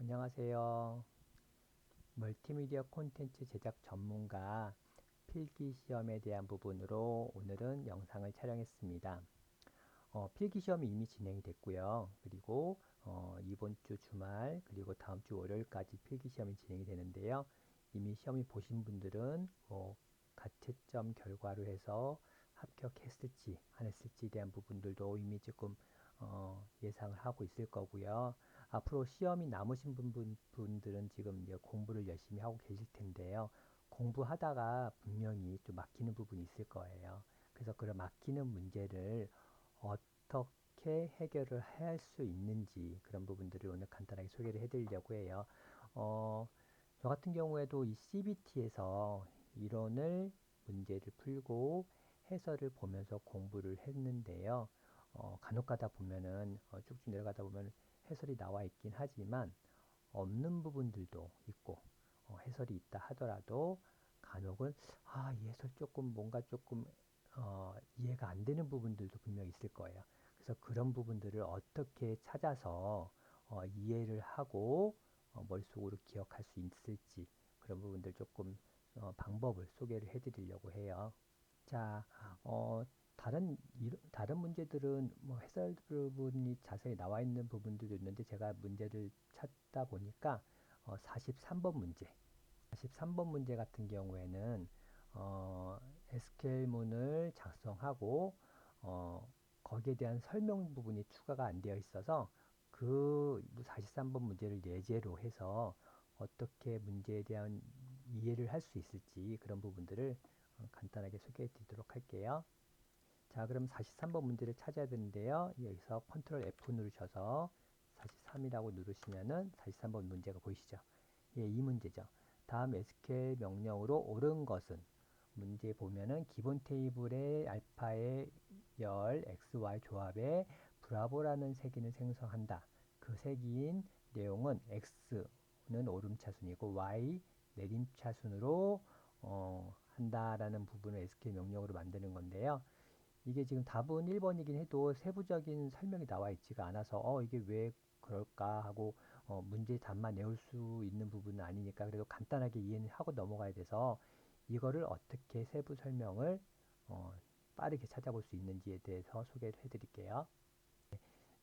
안녕하세요. 멀티미디어 콘텐츠 제작 전문가 필기시험에 대한 부분으로 오늘은 영상을 촬영했습니다. 필기시험이 이미 진행이 됐고요. 그리고 이번 주 주말 그리고 다음 주 월요일까지 필기시험이 진행이 되는데요. 이미 시험이 보신 분들은 가채점 결과로 해서 합격했을지 안 했을지에 대한 부분들도 이미 조금 예상을 하고 있을 거고요. 앞으로 시험이 남으신 분들은 지금 이제 공부를 열심히 하고 계실 텐데요. 공부하다가 분명히 좀 막히는 부분이 있을 거예요. 그래서 그런 막히는 문제를 어떻게 해결을 할 수 있는지 그런 부분들을 오늘 간단하게 소개를 해드리려고 해요. 어, 저 같은 경우에도 이 CBT에서 이론을 문제를 풀고 해설을 보면서 공부를 했는데요. 간혹 가다 보면은 쭉쭉 내려가다 보면 해설이 나와 있긴 하지만 없는 부분들도 있고 해설이 있다 하더라도 간혹은 이 해설 조금 뭔가 조금 이해가 안 되는 부분들도 분명 있을 거예요. 그래서 그런 부분들을 어떻게 찾아서 이해를 하고 머릿속으로 기억할 수 있을지 그런 부분들 조금 방법을 소개를 해드리려고 해요. 자, 다른 문제들은 뭐 해설 부분이 자세히 나와 있는 부분들도 있는데 제가 문제를 찾다 보니까 43번 문제, 43번 문제 같은 경우에는 SQL문을 작성하고 어, 거기에 대한 설명 부분이 추가가 안 되어 있어서 그 43번 문제를 예제로 해서 어떻게 문제에 대한 이해를 할 수 있을지 그런 부분들을 간단하게 소개해 드리도록 할게요. 자, 그럼 43번 문제를 찾아야 되는데요. 여기서 컨트롤 F 누르셔서 43이라고 누르시면은 43번 문제가 보이시죠? 예, 이 문제죠. 다음 SQL 명령으로 옳은 것은 문제 보면은 기본 테이블의 알파의 열 XY 조합에 브라보라는 세기는 생성한다. 그 세기인 내용은 X는 오름차순이고 Y 내림차순으로 한다라는 부분을 SQL 명령으로 만드는 건데요. 이게 지금 답은 1번이긴 해도 세부적인 설명이 나와 있지가 않아서 이게 왜 그럴까 하고 문제 답만 외울 수 있는 부분은 아니니까 그래도 간단하게 이해는 하고 넘어가야 돼서 이거를 어떻게 세부 설명을 어, 빠르게 찾아볼 수 있는지에 대해서 소개를 해드릴게요.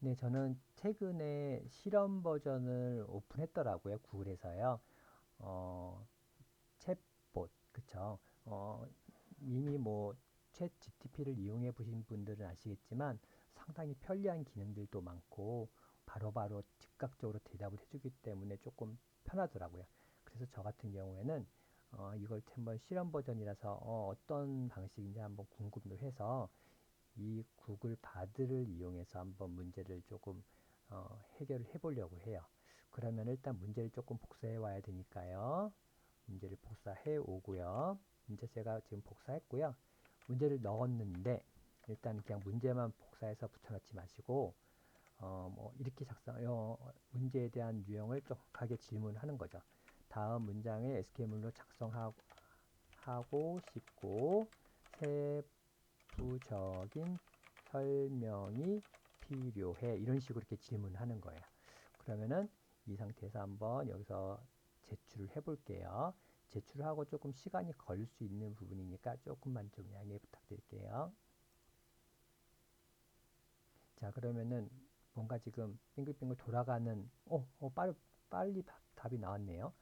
네, 저는 최근에 실험 버전을 오픈했더라고요. 구글에서요. 어, 챗봇, 그쵸? 이미 뭐, 챗 GTP를 이용해 보신 분들은 아시겠지만 상당히 편리한 기능들도 많고 바로바로 즉각적으로 대답을 해주기 때문에 조금 편하더라고요. 그래서 저 같은 경우에는 이걸 한번 실험 버전이라서 떤 방식인지 한번 궁금도 해서 이 구글 바드를 이용해서 한번 문제를 조금 해결을 해보려고 해요. 그러면 일단 문제를 조금 복사해 와야 되니까요. 문제를 복사해 오고요. 문제 제가 지금 복사했고요. 문제를 넣었는데 일단 그냥 문제만 복사해서 붙여넣지 마시고 뭐 이렇게 문제에 대한 유형을 정확하게 질문하는 거죠. 다음 문장에 SQL문으로 작성하고 싶고 세부적인 설명이 필요해. 이런 식으로 이렇게 질문하는 거예요. 그러면은 이 상태에서 한번 여기서 제출을 해볼게요. 제출하고 조금 시간이 걸릴 수 있는 부분이니까 조금만 좀 양해 부탁드릴게요. 자, 그러면은 뭔가 지금 빙글빙글 돌아가는, 빨리 답이 나왔네요.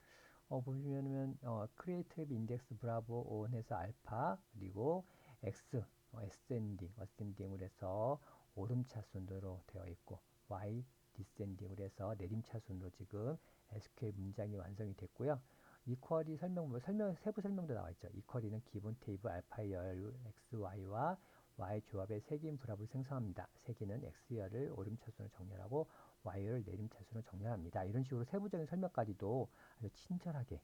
보시면은, 크리에이티브 인덱스 브라보 온 해서 알파, 그리고 X, 어센딩으로 해서 오름차순으로 되어 있고, Y, 디센딩으로 해서 내림차순으로 지금 SQL 문장이 완성이 됐고요. 이퀄이 세부 설명도 나와 있죠. 이퀄이는 기본 테이블 알파의 열 XY와 Y 조합의 색인 브라보를 생성합니다. 색인은 X열을 오름차순으로 정렬하고 Y열을 내림차순으로 정렬합니다. 이런 식으로 세부적인 설명까지도 아주 친절하게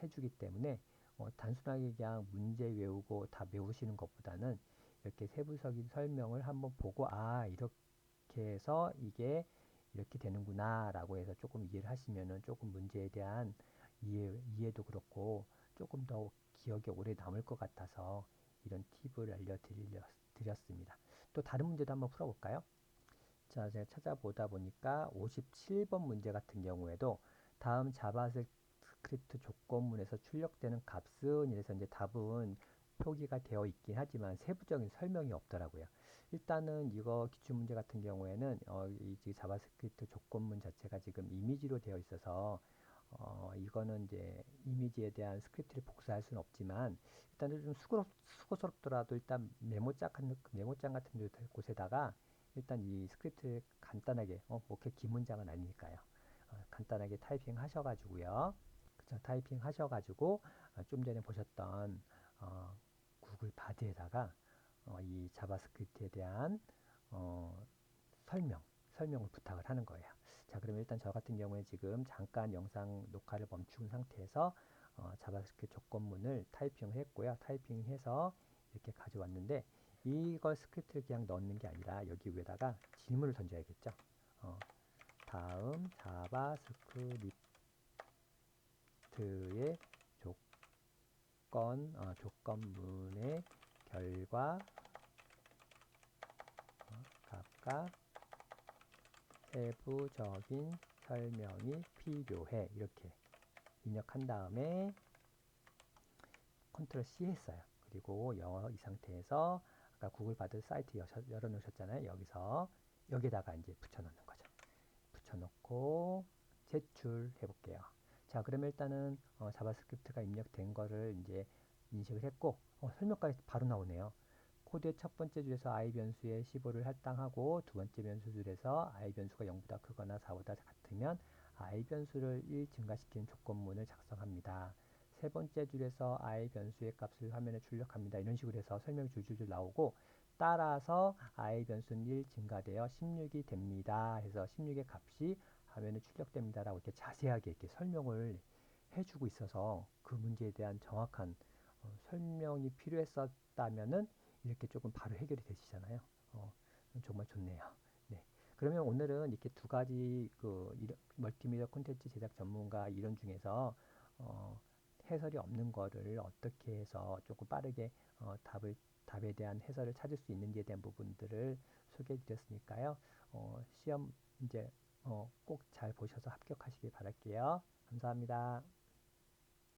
해주기 때문에 단순하게 그냥 문제 외우고 다 외우시는 것보다는 이렇게 세부적인 설명을 한번 보고 이렇게 해서 이게 이렇게 되는구나 라고 해서 조금 이해를 하시면은 조금 문제에 대한 이해도 그렇고 조금 더 기억에 오래 남을 것 같아서 이런 팁을 알려드렸습니다. 또 다른 문제도 한번 풀어볼까요? 자, 제가 찾아보다 보니까 57번 문제 같은 경우에도 다음 자바스크립트 조건문에서 출력되는 값은 이래서 이제 답은 표기가 되어 있긴 하지만 세부적인 설명이 없더라고요. 일단은 이거 기출문제 같은 경우에는 이 자바스크립트 조건문 자체가 지금 이미지로 되어 있어서 이거는 이제 이미지에 대한 스크립트를 복사할 수는 없지만 일단은 좀 수고스럽더라도 일단 메모장 같은 곳에다가 일단 이 스크립트를 간단하게 뭐 그 긴 문장은 아니니까요. 간단하게 타이핑 하셔가지고요. 그쵸? 타이핑 하셔가지고 좀 전에 보셨던 어, 구글 바드에다가 이 자바스크립트에 대한 어, 설명, 설명을 부탁을 하는 거예요. 자, 그러면 일단 저 같은 경우에 지금 잠깐 영상 녹화를 멈춘 상태에서 자바스크립트 조건문을 타이핑을 했고요. 타이핑해서 이렇게 가져왔는데 이걸 스크립트를 그냥 넣는 게 아니라 여기 위에다가 질문을 던져야겠죠. 어, 다음 자바스크립트의 조건문의 결과 값과 세부적인 설명이 필요해. 이렇게 입력한 다음에 컨트롤 C 했어요. 그리고 영어 이 상태에서 아까 구글 바드 사이트 열어 놓으셨잖아요. 여기서 여기다가 이제 붙여 넣는 거죠. 붙여 놓고 제출해 볼게요. 자, 그러면 일단은 자바스크립트가 입력된 거를 이제 인식을 했고 설명까지 바로 나오네요. 코드의 첫 번째 줄에서 i 변수에 15를 할당하고 두 번째 변수 줄에서 i 변수가 0보다 크거나 4보다 같으면 i 변수를 1 증가시키는 조건문을 작성합니다. 세 번째 줄에서 i 변수의 값을 화면에 출력합니다. 이런 식으로 해서 설명이 줄줄줄 나오고 따라서 i 변수는 1 증가되어 16이 됩니다. 해서 16의 값이 화면에 출력됩니다라고 이렇게 자세하게 이렇게 설명을 해주고 있어서 그 문제에 대한 정확한 설명이 필요했었다면은 이렇게 조금 바로 해결이 되시잖아요. 정말 좋네요. 네. 그러면 오늘은 이렇게 두 가지 멀티미디어 콘텐츠 제작 전문가 이론 중에서 어, 해설이 없는 거를 어떻게 해서 조금 빠르게 답에 대한 해설을 찾을 수 있는지에 대한 부분들을 소개해 드렸으니까요. 시험 이제 꼭 잘 보셔서 합격하시길 바랄게요. 감사합니다.